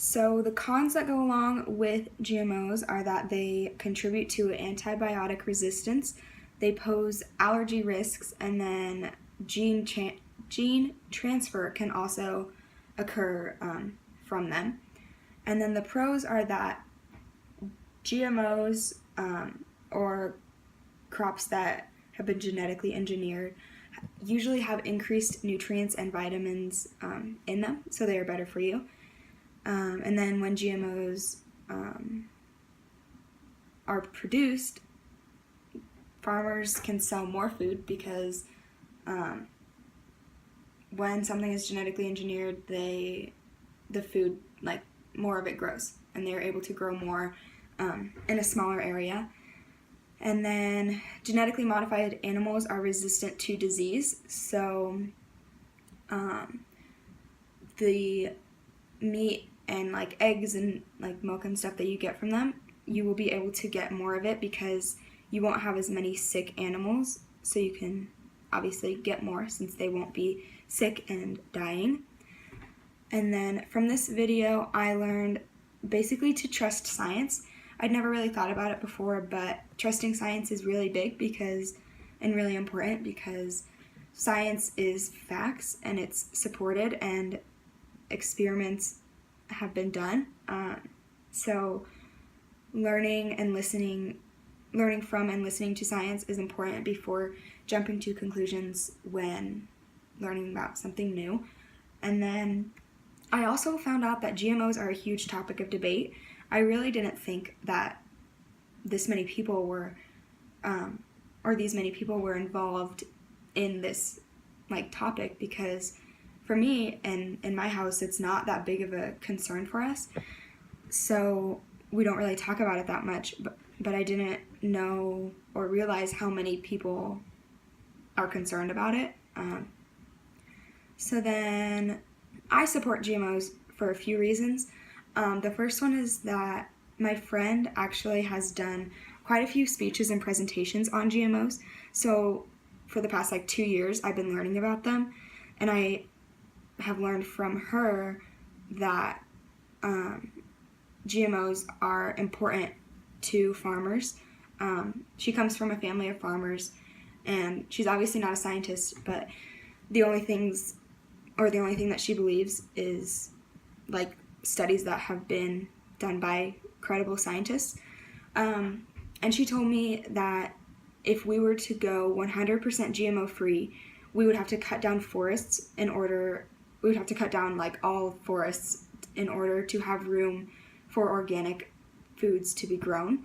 So the cons that go along with GMOs are that they contribute to antibiotic resistance, they pose allergy risks, and then gene transfer can also occur from them. And then the pros are that GMOs or crops that have been genetically engineered usually have increased nutrients and vitamins in them, so they are better for you. And then when GMOs are produced, farmers can sell more food because when something is genetically engineered, the food, like, more of it grows, and they're able to grow more in a smaller area. And then genetically modified animals are resistant to disease, so the meat and like eggs and like milk and stuff that you get from them, you will be able to get more of it because you won't have as many sick animals, so you can obviously get more since they won't be sick and dying. And then from this video, I learned basically to trust science. I'd never really thought about it before, but trusting science is really big and really important because science is facts and it's supported and experiments have been done. So learning from and listening to science is important before jumping to conclusions when learning about something new. And then I also found out that GMOs are a huge topic of debate. I really didn't think that these many people were involved in this topic, because for me and in my house it's not that big of a concern for us, so we don't really talk about it that much, but I didn't know or realize how many people are concerned about it. So then I support GMOs for a few reasons. The first one is that my friend actually has done quite a few speeches and presentations on GMOs. So for the past 2 years, I've been learning about them, and I have learned from her that GMOs are important to farmers. She comes from a family of farmers, and she's obviously not a scientist, but the only thing that she believes is studies that have been done by credible scientists. And she told me that if we were to go 100% GMO free, we would have to cut down forests all forests in order to have room for organic foods to be grown.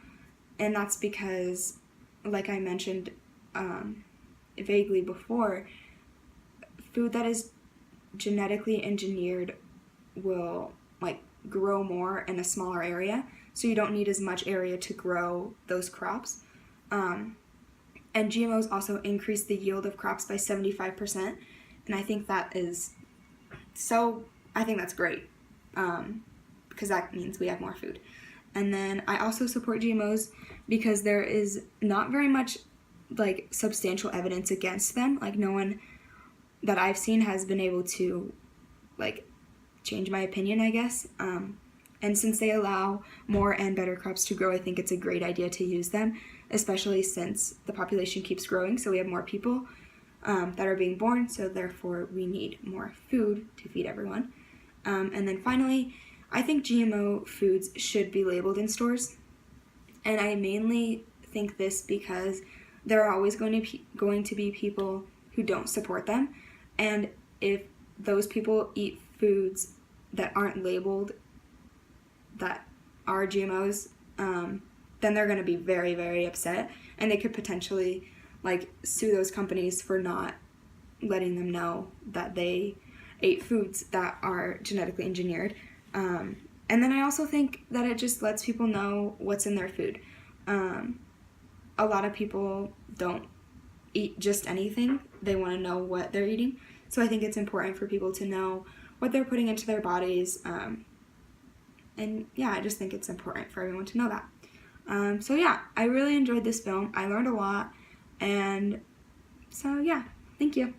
And that's because, like I mentioned vaguely before, food that is genetically engineered will grow more in a smaller area, so you don't need as much area to grow those crops. And GMOs also increase the yield of crops by 75%, and I think that's great, because that means we have more food. And then I also support GMOs because there is not very much substantial evidence against them. No one that I've seen has been able to change my opinion, I guess. And since they allow more and better crops to grow, I think it's a great idea to use them, especially since the population keeps growing, so we have more people that are being born, so therefore we need more food to feed everyone. And then finally, I think GMO foods should be labeled in stores, and I mainly think this because there are always going to be people who don't support them, and if those people eat foods that aren't labeled that are GMOs, then they're going to be very, very upset, and they could potentially sue those companies for not letting them know that they ate foods that are genetically engineered. And then I also think that it just lets people know what's in their food. A lot of people don't eat just anything. They want to know what they're eating. So I think it's important for people to know what they're putting into their bodies. And yeah, I just think it's important for everyone to know that. So yeah, I really enjoyed this film. I learned a lot. And so yeah, thank you.